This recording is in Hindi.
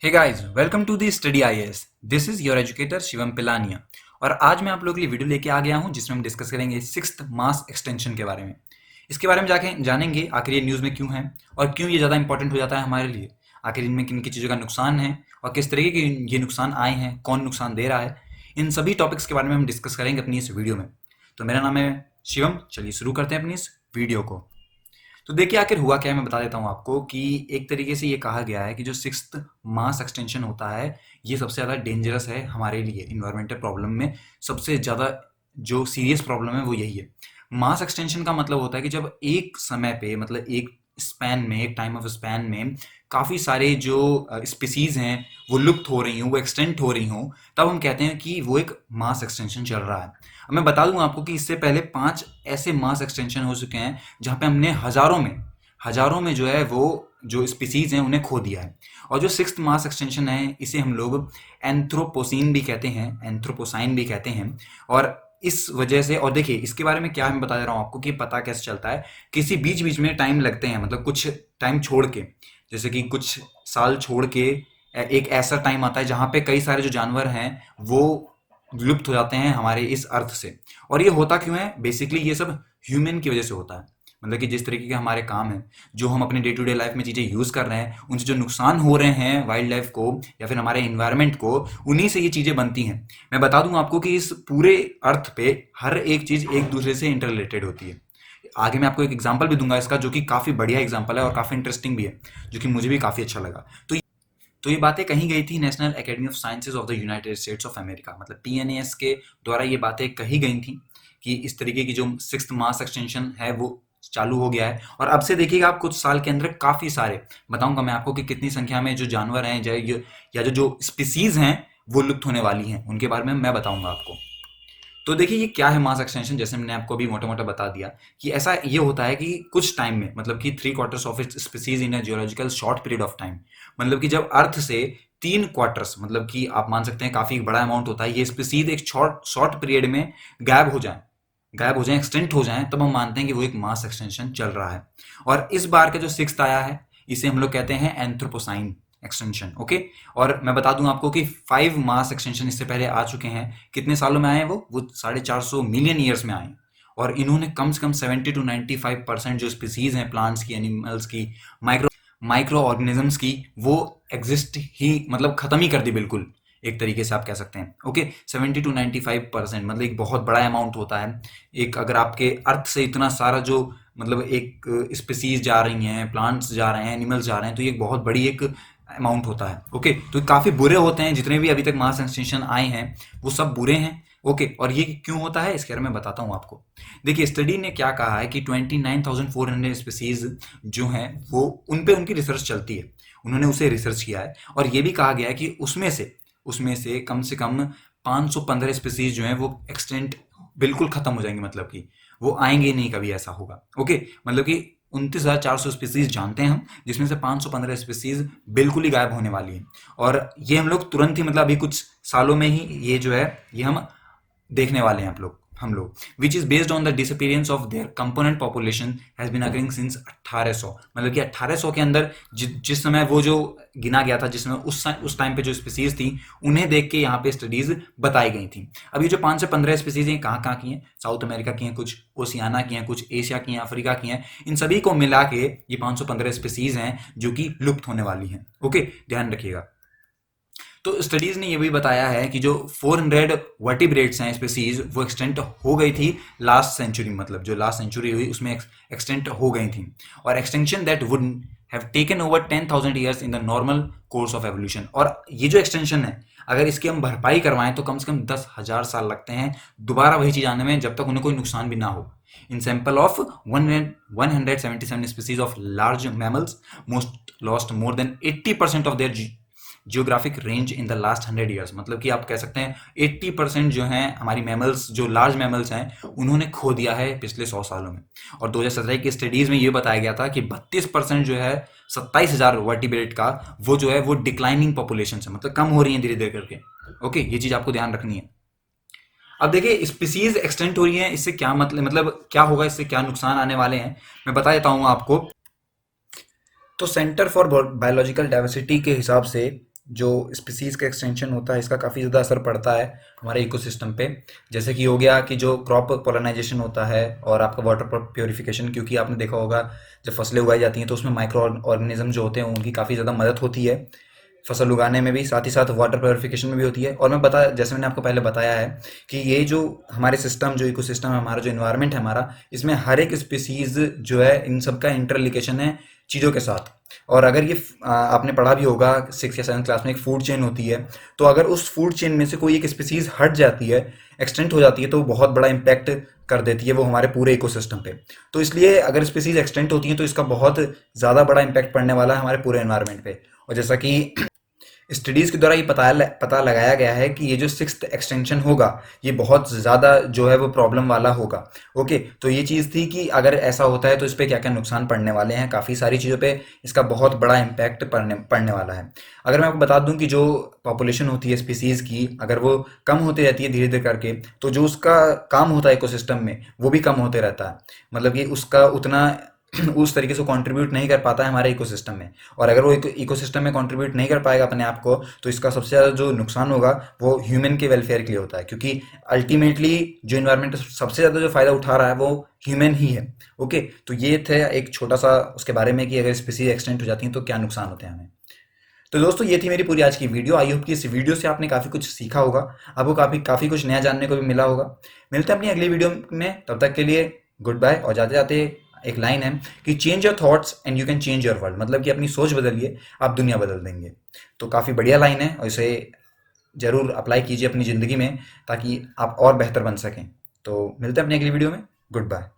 Hey guys, welcome to the study IAS. This is your educator Shivam Pilania. और आज मैं आप लोगों के लिए वीडियो लेके आ गया हूं जिसमें हम डिस्कस करेंगे सिक्स्थ मास एक्सटेंशन के बारे में। इसके बारे में जाके जानेंगे आखिर ये न्यूज़ में क्यों है और क्यों ये ज़्यादा इंपॉर्टेंट हो जाता है हमारे लिए। आखिर इनमें किन किन चीज़ों का नुकसान है और किस तरीके के ये नुकसान आए हैं, कौन नुकसान दे रहा है। इन सभी टॉपिक्स के बारे में हम डिस्कस करेंगे अपनी इस वीडियो में। तो मेरा नाम है शिवम। चलिए शुरू करते हैं अपनी इस वीडियो को। तो देखिए आखिर हुआ क्या है, मैं बता देता हूँ आपको कि एक तरीके से ये कहा गया है कि जो सिक्स्थ मास एक्सटेंशन होता है ये सबसे ज़्यादा डेंजरस है हमारे लिए। इन्वायरमेंटल प्रॉब्लम में सबसे ज़्यादा जो सीरियस प्रॉब्लम है वो यही है। मास एक्सटेंशन का मतलब होता है कि जब एक समय पे मतलब एक स्पैन में, एक टाइम ऑफ स्पैन में काफ़ी सारे जो स्पीसीज हैं वो लुप्त हो रही हों, वो एक्सटेंट हो रही हों, तब हम कहते हैं कि वो एक मास एक्सटेंशन चल रहा है। अब मैं बता दूं आपको कि इससे पहले 5 ऐसे मास एक्सटेंशन हो चुके हैं जहाँ पे हमने हज़ारों में जो है वो जो स्पीसीज हैं उन्हें खो दिया है। और जो सिक्स्थ मास एक्सटेंशन है इसे हम लोग एंथ्रोपोसीन भी कहते हैं, एंथ्रोपोसाइन भी कहते हैं। और इस वजह से, और देखिए इसके बारे में क्या मैं बता दे रहा हूँ आपको कि पता कैसे चलता है। किसी बीच बीच में टाइम लगते हैं, मतलब कुछ टाइम छोड़ के, जैसे कि कुछ साल छोड़ के एक ऐसा टाइम आता है जहाँ पे कई सारे जो जानवर हैं वो लुप्त हो जाते हैं हमारे इस अर्थ से। और ये होता क्यों है? बेसिकली ये सब ह्यूमन की वजह से होता है। मतलब कि जिस तरीके के हमारे काम हैं, जो हम अपने डे टू डे लाइफ में चीज़ें यूज़ कर रहे हैं, उनसे जो नुकसान हो रहे हैं वाइल्ड लाइफ को या फिर हमारे इन्वायरमेंट को, उन्हीं से ये चीज़ें बनती हैं। मैं बता दूं आपको कि इस पूरे अर्थ पे हर एक चीज़ एक दूसरे से इंटर रिलेटेड होती है। आगे मैं आपको एक एग्जांपल भी दूंगा इसका, जो कि काफ़ी बढ़िया एग्जांपल है और काफ़ी इंटरेस्टिंग भी है, जो कि मुझे भी काफ़ी अच्छा लगा। तो ये बातें कही गई थी national academy of sciences of the United states of America, मतलब पीएनएएस के द्वारा ये बातें कही गई थी कि इस तरीके की जो सिक्स्थ मास एक्सटेंशन है वो चालू हो गया है। और अब से देखिएगा आप, कुछ साल के अंदर काफ़ी सारे, बताऊंगा मैं आपको कि कितनी संख्या में जो जानवर हैं या जो स्पीसीज हैं वो लुप्त होने वाली हैं, उनके बारे में मैं बताऊंगा आपको। तो देखिए ये क्या है मास एक्सटेंशन, जैसे मैंने आपको अभी मोटा मोटा बता दिया कि ऐसा ये होता है कि कुछ टाइम में, मतलब कि 3 quarters of its species in a geological short period of time, मतलब कि जब अर्थ से 3 क्वार्टर्स, मतलब कि आप मान सकते हैं काफी बड़ा अमाउंट होता है, ये स्पीसीज एक शॉर्ट पीरियड में गायब हो जाएं, एक्सटेंट हो जाएं, तब हम मानते हैं कि वो एक मास एक्सटेंशन चल रहा है। और इस बार का जो सिक्स्थ आया है इसे हम लोग कहते हैं एंथ्रोपोसाइन एक्सटेंशन। ओके। और मैं बता दूं आपको कि 5 मास एक्सटेंशन इससे पहले आ चुके हैं। कितने सालों में आए हैं वो 450 मिलियन ईयर्स में आए हैं। और इन्होंने कम से कम 70 to 95% जो स्पीसीज हैं, प्लांट्स की, एनिमल्स की, माइक्रो ऑर्गेनिजम्स की, वो एग्जिस्ट ही, मतलब खत्म ही कर दी बिल्कुल, एक तरीके से आप कह सकते हैं। ओके। 70 to 95% मतलब एक बहुत बड़ा अमाउंट होता है। एक, अगर आपके अर्थ से इतना सारा जो, मतलब एक स्पीसीज जा रही हैं, प्लांट्स जा रहे हैं, एनिमल्स जा रहे हैं, तो ये एक बहुत बड़ी एक अमाउंट होता है। ओके। तो काफ़ी बुरे होते हैं, जितने भी अभी तक मास एक्सटिंक्शन आए हैं वो सब बुरे हैं। ओके। और ये क्यों होता है इसके बारे में बताता हूँ आपको। देखिए स्टडी ने क्या कहा है कि 29,400 स्पीसीज जो हैं वो, उन पे उनकी रिसर्च चलती है, उन्होंने उसे रिसर्च किया है। और ये भी कहा गया है कि उसमें से कम 515 स्पीसीज जो हैं वो एक्सटेंट, बिल्कुल खत्म हो जाएंगे, मतलब कि वो आएंगे नहीं, कभी ऐसा होगा। ओके। मतलब कि 29,400 स्पीसीज जानते हैं हम, जिसमें से 515 स्पीसीज बिल्कुल ही गायब होने वाली हैं। और ये हम लोग तुरंत ही, मतलब अभी कुछ सालों में ही ये जो है ये हम देखने वाले हैं हम लोग which is based on the disappearance of their component population has been occurring since 1800। मतलब कि 1800 के अंदर जिस समय वो जो गिना गया था, जिसमें उस टाइम पे जो स्पीसीज थी उन्हें देख के यहाँ पे स्टडीज बताई गई थी। अब ये जो 5 से 15 स्पीसीज हैं, कहाँ कहाँ की हैं? साउथ अमेरिका की हैं, कुछ ओशियाना की हैं, कुछ एशिया की हैं, अफ्रीका की हैं। इन सभी को मिला के ये 515 स्पीसीज हैं जो कि लुप्त होने वाली हैं। ओके, ध्यान रखिएगा। तो स्टडीज ने ये भी बताया है कि जो 400 वर्टिब्रेट्स हैं, स्पीसीज, वो एक्सटेंट हो गई थी लास्ट सेंचुरी, मतलब जो लास्ट सेंचुरी हुई उसमें एक्सटेंट हो गई थी। और extension that would have taken over 10,000 years in the normal course of evolution. और ये जो एक्सटेंशन है, अगर इसकी हम भरपाई करवाएं तो कम से कम 10,000 साल लगते हैं दोबारा वही चीज आने में, जब तक उन्हें कोई नुकसान भी ना हो। इन sample of 177 species of large mammals, most lost more than 80% of their geographic range in the last 100 years. मतलब कि आप कह सकते हैं 80% जो हैं हमारी मैमल्स, जो लार्ज मैमल्स हैं, उन्होंने खो दिया है पिछले 100 सालों में। और 2017 की स्टडीज में ये बताया गया था कि 32% जो है 27,000 वर्टिब्रेट का, वो जो है वो डिक्लाइनिंग पॉपुलेशन है, मतलब कम हो रही है धीरे धीरे करके। ओके, ये चीज आपको ध्यान रखनी है। अब देखिए स्पीसीज एक्सटेंट हो रही है, इससे क्या मतलब क्या होगा, इससे क्या नुकसान आने वाले हैं, मैं बता देता हूं आपको। तो सेंटर फॉर बायोलॉजिकल डाइवर्सिटी के हिसाब से जो स्पीसीज़ का एक्सटेंशन होता है इसका काफ़ी ज़्यादा असर पड़ता है हमारे इकोसिस्टम पे। जैसे कि हो गया कि जो क्रॉप पोलिनाइजेशन होता है और आपका वाटर प्योरिफिकेशन, क्योंकि आपने देखा होगा जब फसलें उगाई जाती हैं तो उसमें माइक्रो ऑर्गेनिज्म जो होते हैं उनकी काफ़ी ज़्यादा मदद होती है फसल उगाने में भी, साथ ही साथ वाटर प्योरिफिकेशन में भी होती है। और जैसे मैंने आपको पहले बताया है कि ये जो हमारे सिस्टम, जो इकोसिस्टम है हमारा, जो इन्वायरमेंट है हमारा, इसमें हर एक स्पीसीज जो है इन सब का इंटरलिकेशन है चीज़ों के साथ। और अगर ये आपने पढ़ा भी होगा 6 या 7 क्लास में, एक फूड चेन होती है। तो अगर उस फूड चेन में से कोई एक स्पीसीज हट जाती है, एक्सटेंट हो जाती है, तो वो बहुत बड़ा इम्पैक्ट कर देती है वो हमारे पूरे इकोसिस्टम पे। तो इसलिए अगर स्पीसीज एक्सटेंट होती हैं तो इसका बहुत ज़्यादा बड़ा इम्पैक्ट पड़ने वाला है हमारे पूरे एनवायरनमेंट पे। और जैसा कि स्टडीज़ के द्वारा ये पता लगाया गया है कि ये जो सिक्स्थ एक्सटेंशन होगा ये बहुत ज़्यादा जो है वो प्रॉब्लम वाला होगा। ओके, तो ये चीज़ थी कि अगर ऐसा होता है तो इस पे क्या क्या नुकसान पड़ने वाले हैं। काफ़ी सारी चीज़ों पे इसका बहुत बड़ा इम्पैक्ट पड़ने वाला है। अगर मैं आपको बता दूं कि जो पॉपुलेशन होती है स्पीसीज़ की, अगर वो कम होती रहती है धीरे धीरे करके, तो जो उसका काम होता है इकोसिस्टम में वो भी कम होते रहता है। मतलब कि उसका उतना उस तरीके से कंट्रीब्यूट नहीं कर पाता है हमारे इकोसिस्टम में। और अगर वो इकोसिस्टम में कंट्रीब्यूट नहीं कर पाएगा अपने आप को, तो इसका सबसे ज़्यादा जो नुकसान होगा वो ह्यूमन के वेलफेयर के लिए होता है, क्योंकि अल्टीमेटली जो इन्वायरमेंट सबसे ज़्यादा जो फ़ायदा उठा रहा है वो ह्यूमन ही है। ओके, तो ये थे एक छोटा सा उसके बारे में कि अगर स्पीसीज एक्सटेंट हो जाती हैं तो क्या नुकसान होते हैं हमें। तो दोस्तों ये थी मेरी पूरी आज की वीडियो। आई होप कि इस वीडियो से आपने काफ़ी कुछ सीखा होगा, आपको काफ़ी काफ़ी कुछ नया जानने को भी मिला होगा। मिलते हैं अपनी अगली वीडियो में, तब तक के लिए गुड बाय। और जाते जाते एक लाइन है कि change your thoughts and you can change your world, मतलब कि अपनी सोच बदलिए आप दुनिया बदल देंगे। तो काफ़ी बढ़िया लाइन है और इसे ज़रूर अप्लाई कीजिए अपनी ज़िंदगी में ताकि आप और बेहतर बन सकें। तो मिलते हैं अपनी अगली वीडियो में। Good bye.